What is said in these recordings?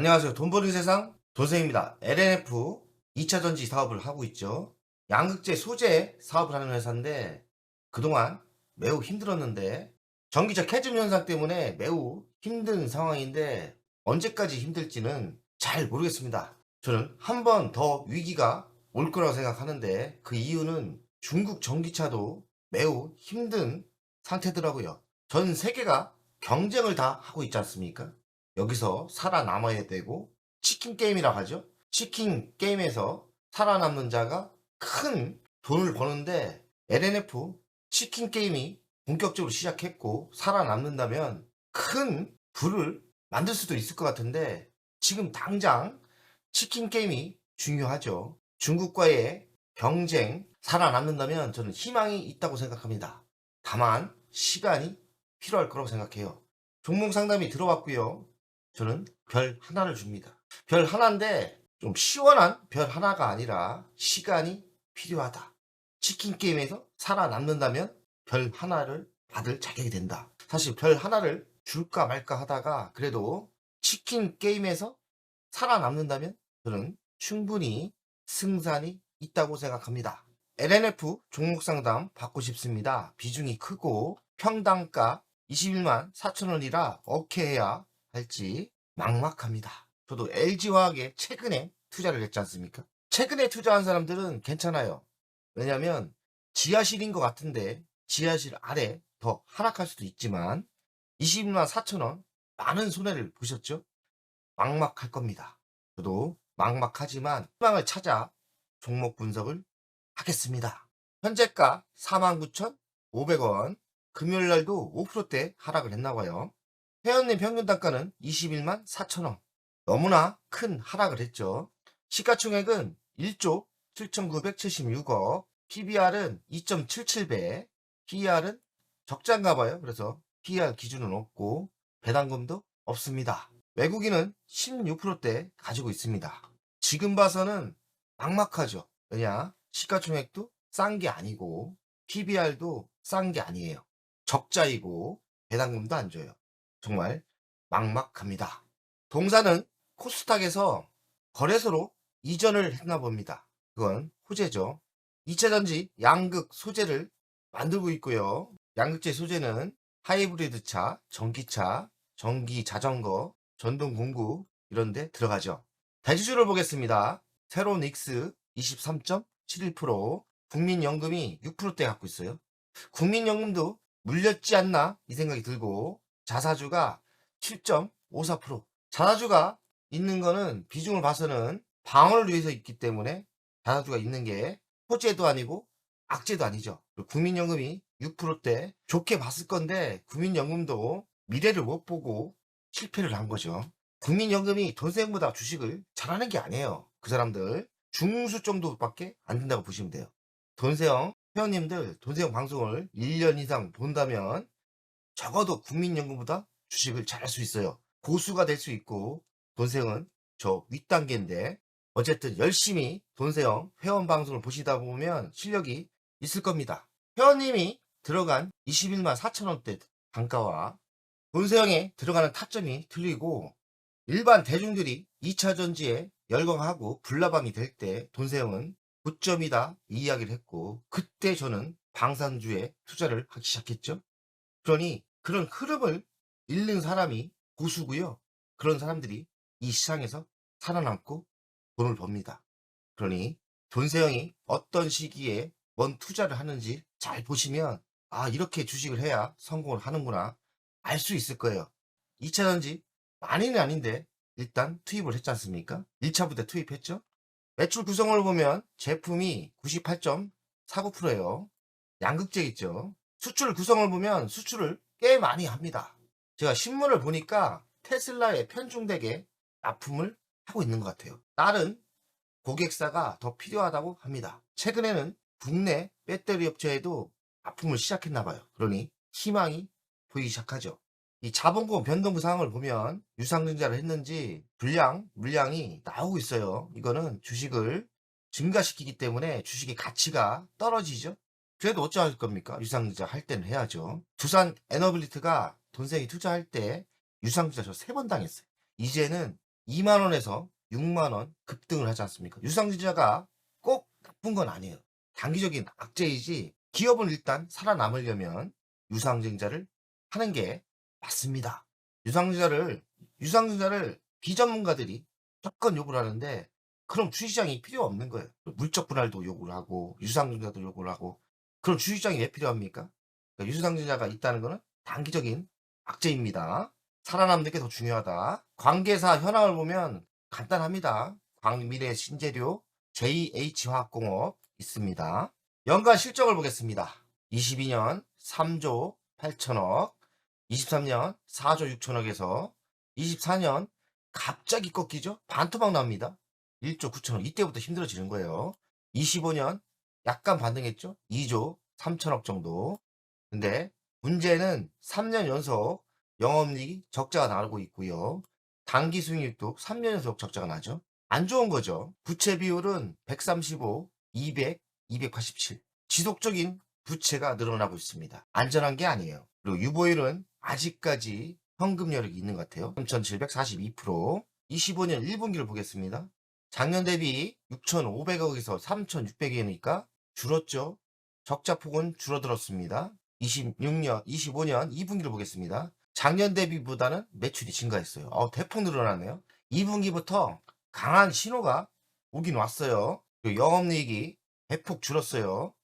안녕하세요. 돈 버는 세상 돈생입니다. LNF 2차 전지 사업을 하고 있죠. 양극재 소재 사업을 하는 회사인데 그동안 매우 힘들었는데 전기적 캐즘 현상 때문에 매우 힘든 상황인데 언제까지 힘들지는 잘 모르겠습니다. 저는 한 번 더 위기가 올 거라고 생각하는데 그 이유는 중국 전기차도 매우 힘든 상태더라고요. 전 세계가 경쟁을 다 하고 있지 않습니까? 여기서 살아남아야 되고 치킨 게임이라고 하죠. 치킨 게임에서 살아남는 자가 큰 돈을 버는데 LNF 치킨 게임이 본격적으로 시작했고 살아남는다면 큰 부를 만들 수도 있을 것 같은데 지금 당장 치킨 게임이 중요하죠. 중국과의 경쟁 살아남는다면 저는 희망이 있다고 생각합니다. 다만 시간이 필요할 거라고 생각해요. 종목 상담이 들어왔고요. 저는 별 하나를 줍니다. 별 하나인데 좀 시원한 별 하나가 아니라 시간이 필요하다. 치킨 게임에서 살아남는다면 별 하나를 받을 자격이 된다. 사실 별 하나를 줄까 말까 하다가 그래도 치킨 게임에서 살아남는다면 저는 충분히 승산이 있다고 생각합니다. LNF 종목 상담 받고 싶습니다. 비중이 크고 평당가 21만 4천 원이라 어떻게 해야 할지 막막합니다. 저도 LG화학에 최근에 투자를 했지 않습니까? 최근에 투자한 사람들은 괜찮아요. 왜냐하면 지하실인 것 같은데 지하실 아래 더 하락할 수도 있지만 21만 4천 원 많은 손해를 보셨죠? 막막할 겁니다. 저도 막막하지만 희망을 찾아 종목 분석을 하겠습니다. 현재가 49,500원. 금요일 날도 5%대 하락을 했나 봐요. 회원님 평균 단가는 21만 4천원. 너무나 큰 하락을 했죠. 시가총액은 1조 7,976억. PBR은 2.77배. PER은 적자인가 봐요. 그래서 PER 기준은 없고 배당금도 없습니다. 외국인은 16%대 가지고 있습니다. 지금 봐서는 막막하죠. 왜냐? 시가총액도 싼 게 아니고 PBR도 싼 게 아니에요. 적자이고 배당금도 안 줘요. 정말 막막합니다. 동사는 코스닥에서 거래소로 이전을 했나 봅니다. 그건 호재죠. 2차전지 양극 소재를 만들고 있고요. 양극재 소재는 하이브리드차, 전기차, 전기 자전거, 전동 공구 이런 데 들어가죠. 대주주를 보겠습니다. 세로닉스 23.71%, 국민연금이 6%대 갖고 있어요. 국민연금도 물렸지 않나 이 생각이 들고 자사주가 7.54%. 자사주가 있는 거는 비중을 봐서는 방어를 위해서 있기 때문에 자사주가 있는 게 호재도 아니고 악재도 아니죠. 국민연금이 6%대 좋게 봤을 건데 국민연금도 미래를 못 보고 실패를 한 거죠. 국민연금이 돈생보다 주식을 잘하는 게 아니에요. 그 사람들 중수 정도밖에 안 된다고 보시면 돼요. 돈세형 회원님들 돈세형 방송을 1년 이상 본다면 적어도 국민연금보다 주식을 잘할 수 있어요. 고수가 될 수 있고 돈세형은 저 윗단계인데 어쨌든 열심히 돈세형 회원 방송을 보시다 보면 실력이 있을 겁니다. 회원님이 들어간 21만 4천 원대 단가와 돈세형에 들어가는 타점이 틀리고 일반 대중들이 2차 전지에 열광하고 불나방이 될 때 돈세형은 고점이다 이 이야기를 했고 그때 저는 방산주에 투자를 하기 시작했죠. 그러니 그런 흐름을 읽는 사람이 고수고요. 그런 사람들이 이 시장에서 살아남고 돈을 법니다. 그러니 돈세형이 어떤 시기에 뭔 투자를 하는지 잘 보시면 아 이렇게 주식을 해야 성공을 하는구나 알 수 있을 거예요. 2차 전지 많이는 아닌데 일단 투입을 했지 않습니까? 1차부터 투입했죠. 매출 구성을 보면 제품이 98.49%예요. 양극재 있죠. 수출 구성을 보면 수출을 꽤 많이 합니다. 제가 신문을 보니까 테슬라에 편중되게 납품을 하고 있는 것 같아요. 다른 고객사가 더 필요하다고 합니다. 최근에는 국내 배터리 업체에도 납품을 시작했나 봐요. 그러니 희망이 보이기 시작하죠. 이 자본금 변동구 상황을 보면 유상증자를 했는지 물량이 나오고 있어요. 이거는 주식을 증가시키기 때문에 주식의 가치가 떨어지죠. 그래도 어찌할 겁니까? 유상증자 할 때는 해야죠. 두산 에너빌리트가 돈생이 투자할 때 유상증자 저 3번 당했어요. 이제는 2만 원에서 6만 원 급등을 하지 않습니까? 유상증자가 꼭 나쁜 건 아니에요. 단기적인 악재이지 기업은 일단 살아남으려면 유상증자를 하는 게 맞습니다. 유상증자를 비전문가들이 무조건 요구를 하는데 그럼 주식시장이 필요 없는 거예요. 물적 분할도 요구를 하고 유상증자도 요구를 하고 그럼 주식시장이 왜 필요합니까? 그러니까 유상증자가 있다는 거는 단기적인 악재입니다. 살아남는 게 더 중요하다. 관계사 현황을 보면 간단합니다. 광미래 신재료, JH화학공업 있습니다. 연간 실적을 보겠습니다. 22년 3조 8천억, 23년 4조 6천억에서 24년 갑자기 꺾이죠? 반토막 납니다. 1조 9천억. 이때부터 힘들어지는 거예요. 25년 약간 반등했죠? 2조 3천억 정도. 근데 문제는 3년 연속 영업이익이 적자가 나고 있고요. 당기 수익률도 3년 연속 적자가 나죠. 안 좋은 거죠. 부채 비율은 135, 200, 287. 지속적인 부채가 늘어나고 있습니다. 안전한 게 아니에요. 그리고 유보율은 아직까지 현금 여력이 있는 것 같아요. 3,742%. 25년 1분기를 보겠습니다. 작년 대비 6,500억에서 3,600억이니까 줄었죠. 적자 폭은 줄어들었습니다. 26년, 25년 2분기를 보겠습니다. 작년 대비보다는 매출이 증가했어요. 대폭 늘어나네요. 2분기부터 강한 신호가 오긴 왔어요. 영업이익이 대폭 줄었어요.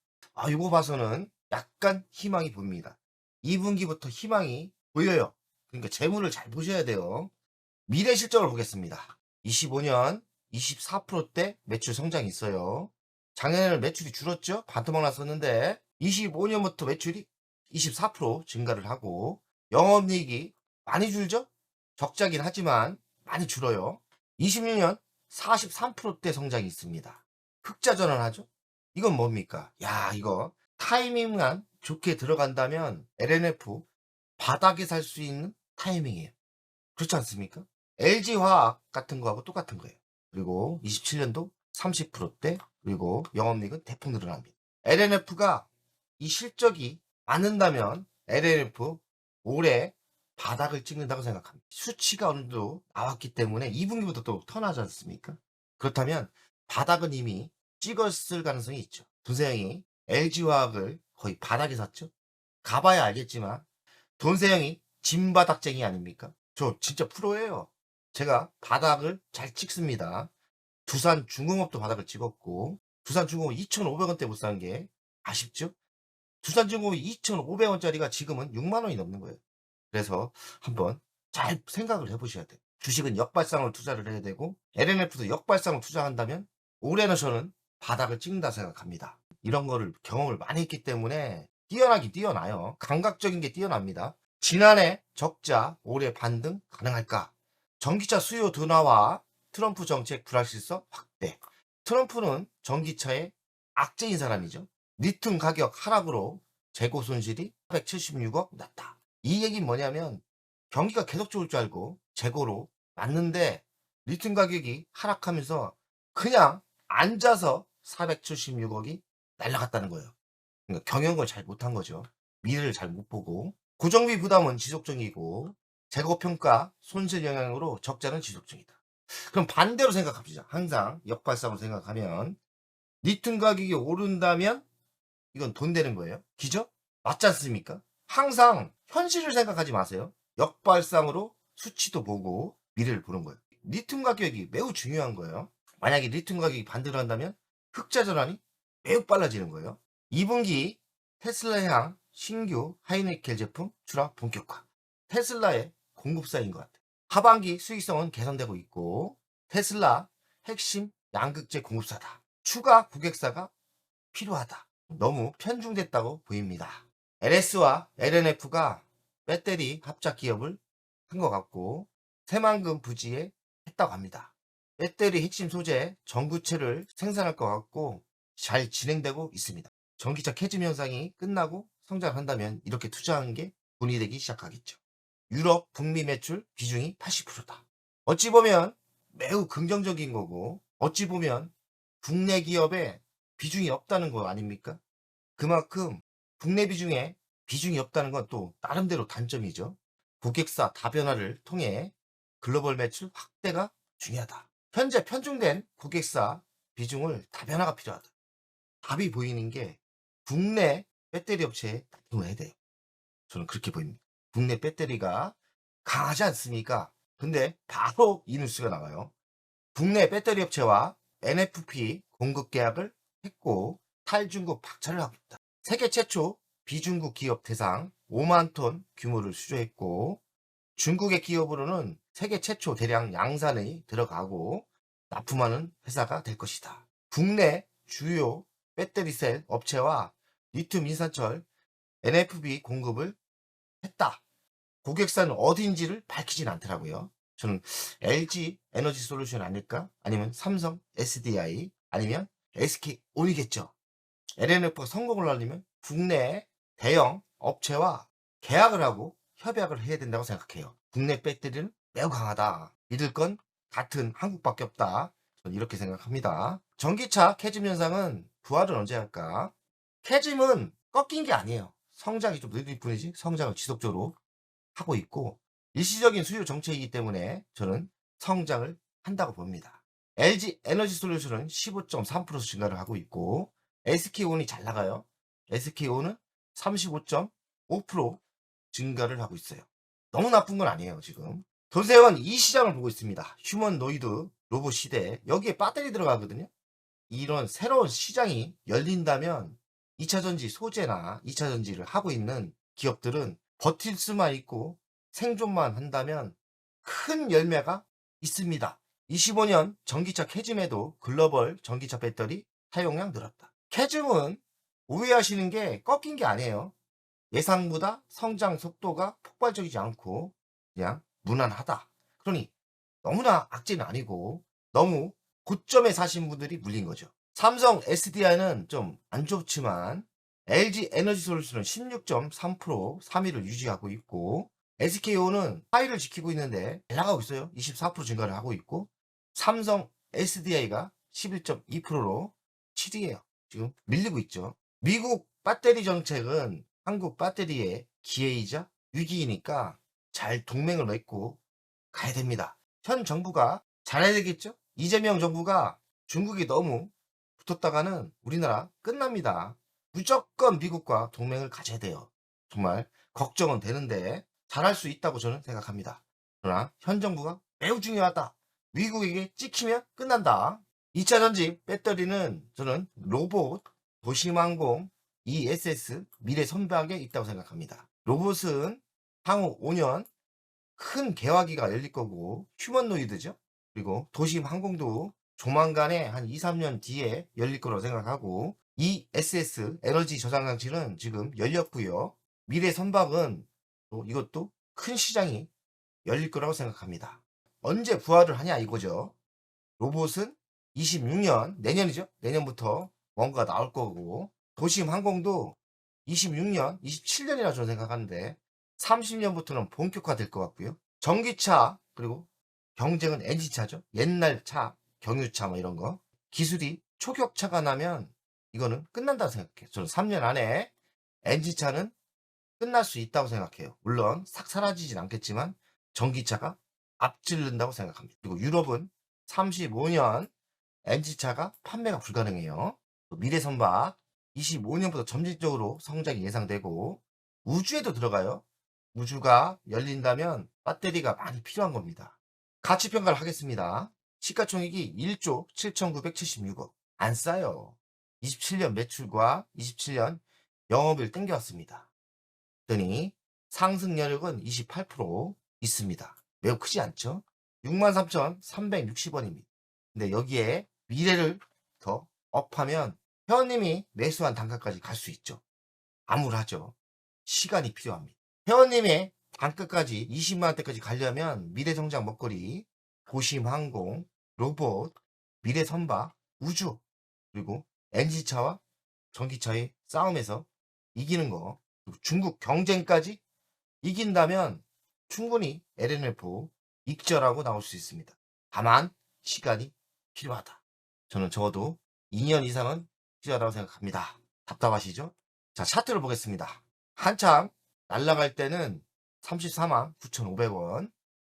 이거 봐서는 약간 희망이 보입니다. 2분기부터 희망이 보여요. 그러니까 재물을 잘 보셔야 돼요. 미래 실적을 보겠습니다. 25년 24%대 매출 성장이 있어요. 작년에는 매출이 줄었죠? 반토막 났었는데 25년부터 매출이 24% 증가를 하고 영업이익이 많이 줄죠? 적자긴 하지만 많이 줄어요. 26년 43%대 성장이 있습니다. 흑자 전환하죠? 이건 뭡니까? 야, 이거 타이밍만 좋게 들어간다면 LNF 바닥에 살 수 있는 타이밍이에요. 그렇지 않습니까? LG화학 같은 거하고 똑같은 거예요. 그리고 27년도 30%대, 그리고 영업이익은 대폭 늘어납니다. LNF가 이 실적이 맞는다면 LNF 올해 바닥을 찍는다고 생각합니다. 수치가 어느 정도 나왔기 때문에 2분기부터 또 턴하지 않습니까? 그렇다면 바닥은 이미 찍었을 가능성이 있죠. 돈세영이 LG화학을 거의 바닥에 샀죠. 가봐야 알겠지만 돈세영이 진바닥쟁이 아닙니까? 저 진짜 프로예요. 제가 바닥을 잘 찍습니다. 두산중공업도 바닥을 찍었고 두산중공업 2,500원대 못 산 게 아쉽죠? 두산중공업이 2,500원짜리가 지금은 6만 원이 넘는 거예요. 그래서 한번 잘 생각을 해보셔야 돼요. 주식은 역발상으로 투자를 해야 되고 LNF도 역발상으로 투자한다면 올해는 저는 바닥을 찍는다 생각합니다. 이런 거를 경험을 많이 했기 때문에 뛰어나긴 뛰어나요. 감각적인 게 뛰어납니다. 지난해 적자, 올해 반등 가능할까? 전기차 수요 둔화와 트럼프 정책 불확실성 확대. 트럼프는 전기차의 악재인 사람이죠. 리튬 가격 하락으로 재고 손실이 476억 났다. 이 얘기는 뭐냐면 경기가 계속 좋을 줄 알고 재고로 놨는데 리튬 가격이 하락하면서 그냥 앉아서 476억이 날라갔다는 거예요. 그러니까 경영을 잘 못한 거죠. 미래를 잘 못 보고 고정비 부담은 지속적이고 재고 평가 손실 영향으로 적자는 지속적이다. 그럼 반대로 생각합시다. 항상 역발상으로 생각하면 리튬 가격이 오른다면 이건 돈 되는 거예요. 기죠? 맞지 않습니까? 항상 현실을 생각하지 마세요. 역발상으로 수치도 보고 미래를 보는 거예요. 리튬 가격이 매우 중요한 거예요. 만약에 리튬 가격이 반대로 한다면 흑자 전환이 매우 빨라지는 거예요. 2분기 테슬라향 신규 하이니켈 제품 출하 본격화. 테슬라의 공급사인 것 같아요. 하반기 수익성은 개선되고 있고 테슬라 핵심 양극재 공급사다. 추가 고객사가 필요하다. 너무 편중됐다고 보입니다. LS와 LNF가 배터리 합작 기업을 한 것 같고 새만금 부지에 했다고 합니다. 배터리 핵심 소재 전구체를 생산할 것 같고 잘 진행되고 있습니다. 전기차 캐즘 현상이 끝나고 성장한다면 이렇게 투자하는 게 돈이 되기 시작하겠죠. 유럽 북미 매출 비중이 80%다. 어찌 보면 매우 긍정적인 거고 어찌 보면 국내 기업에 비중이 없다는 거 아닙니까? 그만큼 국내 비중에 비중이 없다는 건 또 나름대로 단점이죠. 고객사 다변화를 통해 글로벌 매출 확대가 중요하다. 현재 편중된 고객사 비중을 다변화가 필요하다. 답이 보이는 게 국내 배터리 업체에 집중해야 돼요. 저는 그렇게 보입니다. 국내 배터리가 강하지 않습니까? 근데 바로 이 뉴스가 나와요. 국내 배터리 업체와 NFP 공급 계약을 했고 탈중국 박차를 하고 있다. 세계 최초 비중국 기업 대상 5만 톤 규모를 수주했고 중국의 기업으로는 세계 최초 대량 양산이 들어가고 납품하는 회사가 될 것이다. 국내 주요 배터리 셀 업체와 리튬 인산철 NFB 공급을 했다. 고객사는 어디인지를 밝히진 않더라고요. 저는 LG 에너지 솔루션 아닐까? 아니면 삼성 SDI 아니면 SK온이겠죠. LNF가 성공을 하려면 국내 대형 업체와 계약을 하고 협약을 해야 된다고 생각해요. 국내 배터리는 매우 강하다. 믿을 건 같은 한국밖에 없다. 저는 이렇게 생각합니다. 전기차 캐즘 현상은 부활을 언제 할까? 캐즘은 꺾인 게 아니에요. 성장이 좀 느릴 뿐이지 성장을 지속적으로 하고 있고 일시적인 수요 정책이기 때문에 저는 성장을 한다고 봅니다. LG 에너지 솔루션은 15.3% 증가를 하고 있고 SK온이 잘 나가요. SK온은 35.5% 증가를 하고 있어요. 너무 나쁜 건 아니에요 지금. 도세원 이 시장을 보고 있습니다. 휴먼노이드 로봇 시대 여기에 배터리 들어가거든요. 이런 새로운 시장이 열린다면 2차전지 소재나 2차전지를 하고 있는 기업들은 버틸 수만 있고 생존만 한다면 큰 열매가 있습니다. 25년 전기차 캐즘에도 글로벌 전기차 배터리 사용량 늘었다. 캐즘은 오해하시는 게 꺾인 게 아니에요. 예상보다 성장 속도가 폭발적이지 않고 그냥 무난하다. 그러니 너무나 악재는 아니고 너무 고점에 사신 분들이 물린 거죠. 삼성 SDI는 좀 안 좋지만 LG 에너지 솔루션은 16.3% 3위를 유지하고 있고 SKO는 4위를 지키고 있는데 잘 나가고 있어요. 24% 증가를 하고 있고 삼성 SDI가 11.2%로 7위예요. 지금 밀리고 있죠. 미국 배터리 정책은 한국 배터리의 기회이자 위기이니까 잘 동맹을 맺고 가야 됩니다. 현 정부가 잘해야 되겠죠? 이재명 정부가 중국이 너무 붙었다가는 우리나라 끝납니다. 무조건 미국과 동맹을 가져야 돼요. 정말 걱정은 되는데 잘할 수 있다고 저는 생각합니다. 그러나 현 정부가 매우 중요하다. 미국에게 찍히면 끝난다. 2차 전지 배터리는 저는 로봇, 도심항공, ESS, 미래 선박에 있다고 생각합니다. 로봇은 향후 5년 큰 개화기가 열릴 거고 휴먼노이드죠. 그리고 도심 항공도 조만간에 한 2, 3년 뒤에 열릴 거라고 생각하고 ESS 에너지 저장 장치는 지금 열렸고요. 미래 선박은 또 이것도 큰 시장이 열릴 거라고 생각합니다. 언제 부활을 하냐 이거죠. 로봇은 26년 내년이죠. 내년부터 뭔가 나올 거고 도심 항공도 26년, 27년이라 저는 생각하는데 30년부터는 본격화될 것 같고요. 전기차 그리고 경쟁은 엔진차죠. 옛날 차, 경유차 뭐 이런 거. 기술이 초격차가 나면 이거는 끝난다고 생각해요. 저는 3년 안에 엔진차는 끝날 수 있다고 생각해요. 물론 싹 사라지진 않겠지만 전기차가 앞지른다고 생각합니다. 그리고 유럽은 35년 엔진차가 판매가 불가능해요. 미래선박 25년부터 점진적으로 성장이 예상되고 우주에도 들어가요. 우주가 열린다면 배터리가 많이 필요한 겁니다. 가치평가를 하겠습니다. 시가총액이 1조 7,976억. 안 싸요. 27년 매출과 27년 영업을 땡겨왔습니다. 그랬더니 상승 여력은 28% 있습니다. 매우 크지 않죠? 63,360원입니다. 근데 여기에 미래를 더 업하면 회원님이 매수한 단가까지 갈 수 있죠. 암울하죠. 시간이 필요합니다. 회원님의 단가까지 20만원대까지 가려면 미래성장 먹거리, 도심항공, 로봇, 미래선박, 우주 그리고 엔진차와 전기차의 싸움에서 이기는 거 그리고 중국 경쟁까지 이긴다면 충분히 LNF 익절하고 나올 수 있습니다. 다만 시간이 필요하다. 저는 적어도 2년 이상은 필요하다고 생각합니다. 답답하시죠? 자, 차트를 보겠습니다. 한참 날아갈 때는 34만 9,500원,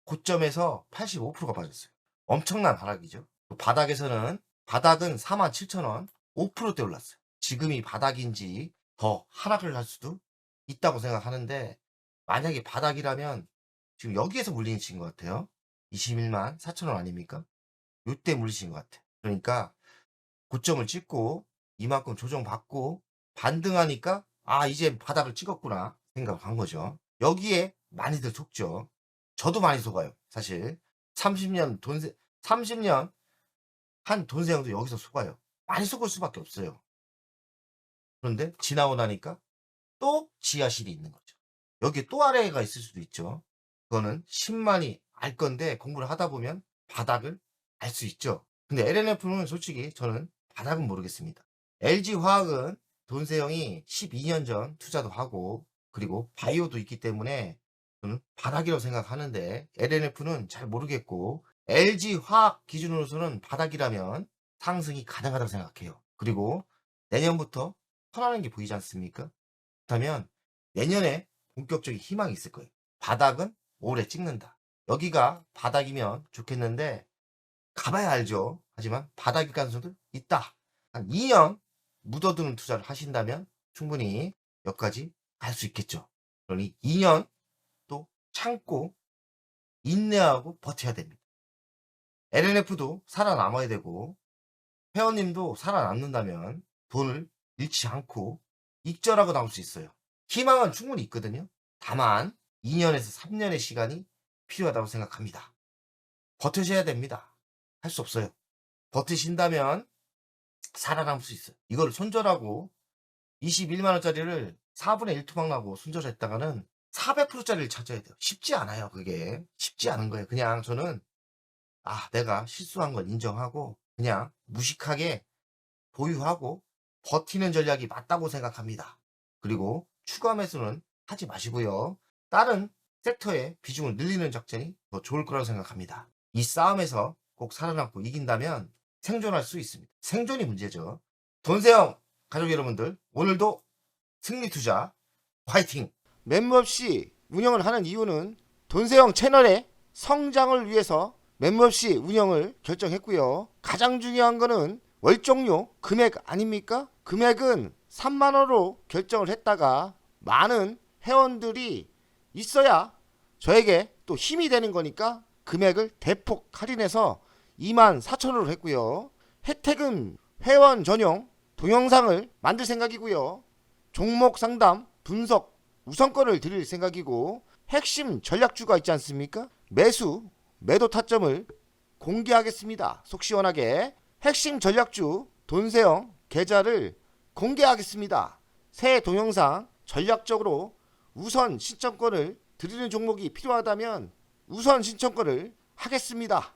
고점에서 85%가 빠졌어요. 엄청난 바닥이죠. 바닥에서는 바닥은 47,000원 5%대 올랐어요. 지금이 바닥인지 더 하락을 할 수도 있다고 생각하는데, 만약에 바닥이라면 지금 여기에서 물리신 것 같아요. 21만 4천원 아닙니까? 요때 물리신 것 같아요. 그러니까 고점을 찍고 이만큼 조정받고 반등하니까 아 이제 바닥을 찍었구나 생각을 한 거죠. 여기에 많이들 속죠. 저도 많이 속아요. 사실 30년 30년 한 돈세형도 여기서 속아요. 많이 속을 수밖에 없어요. 그런데 지나고 나니까 또 지하실이 있는 거죠. 여기 또 아래가 있을 수도 있죠. 그거는 10만이 알 건데 공부를 하다 보면 바닥을 알 수 있죠. 근데 LNF는 솔직히 저는 바닥은 모르겠습니다. LG화학은 돈세형이 12년 전 투자도 하고 그리고 바이오도 있기 때문에 저는 바닥이라고 생각하는데, LNF는 잘 모르겠고 LG화학 기준으로서는 바닥이라면 상승이 가능하다고 생각해요. 그리고 내년부터 편안한 게 보이지 않습니까? 그렇다면 내년에 본격적인 희망이 있을 거예요. 바닥은 올해 찍는다. 여기가 바닥이면 좋겠는데 가봐야 알죠. 하지만 바닥일 가능성도 있다. 한 2년 묻어두는 투자를 하신다면 충분히 여기까지 갈 수 있겠죠. 그러니 2년 또 참고 인내하고 버텨야 됩니다. LNF도 살아남아야 되고 회원님도 살아남는다면 돈을 잃지 않고 익절하고 나올 수 있어요. 희망은 충분히 있거든요. 다만 2년에서 3년의 시간이 필요하다고 생각합니다. 버텨셔야 됩니다. 할 수 없어요. 버티신다면 살아남을 수 있어요. 이걸 손절하고 21만원짜리를 4분의 1 투박나고 손절했다가는 400%짜리를 찾아야 돼요. 쉽지 않아요. 그게 쉽지 않은 거예요. 그냥 저는 내가 실수한 걸 인정하고 그냥 무식하게 보유하고 버티는 전략이 맞다고 생각합니다. 그리고 추가 매수는 하지 마시고요. 다른 섹터의 비중을 늘리는 작전이 더 좋을 거라고 생각합니다. 이 싸움에서 꼭 살아남고 이긴다면 생존할 수 있습니다. 생존이 문제죠. 돈세형 가족 여러분들, 오늘도 승리투자 화이팅! 멤버없이 운영을 하는 이유는 돈세형 채널의 성장을 위해서 멤버없이 운영을 결정했고요. 가장 중요한 거는 월정료 금액 아닙니까? 금액은 3만원으로 결정을 했다가 많은 회원들이 있어야 저에게 또 힘이 되는 거니까 금액을 대폭 할인해서 24,000원으로 했고요. 혜택은 회원 전용 동영상을 만들 생각이고요. 종목 상담 분석 우선권을 드릴 생각이고, 핵심 전략주가 있지 않습니까? 매수 매도 타점을 공개하겠습니다. 속 시원하게 핵심 전략주 돈세형 계좌를 공개하겠습니다. 새 동영상 전략적으로 우선 신청권을 드리는 종목이 필요하다면 우선 신청권을 하겠습니다.